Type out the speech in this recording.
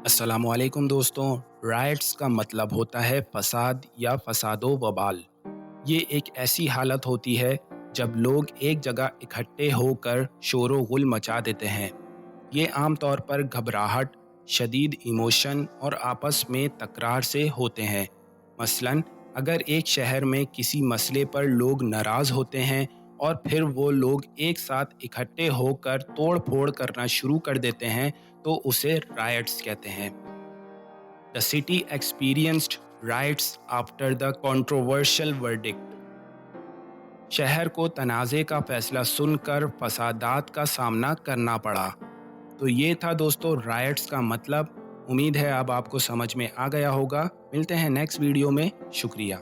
अस्सलाम वालेकुम दोस्तों। राइट्स का मतलब होता है फसाद या फसादो वबाल। ये एक ऐसी हालत होती है जब लोग एक जगह इकट्ठे होकर शोर गुल मचा देते हैं। ये आम तौर पर घबराहट, शदीद इमोशन और आपस में तकरार से होते हैं। मसलन अगर एक शहर में किसी मसले पर लोग नाराज़ होते हैं और फिर वो लोग एक साथ इकट्ठे होकर तोड़ फोड़ करना शुरू कर देते हैं तो उसे रायट्स कहते हैं। The city experienced rights after the controversial verdict. शहर को तनाज़े का फैसला सुनकर फसादात का सामना करना पड़ा। तो ये था दोस्तों राइट्स का मतलब। उम्मीद है अब आपको समझ में आ गया होगा। मिलते हैं नेक्स्ट वीडियो में। शुक्रिया।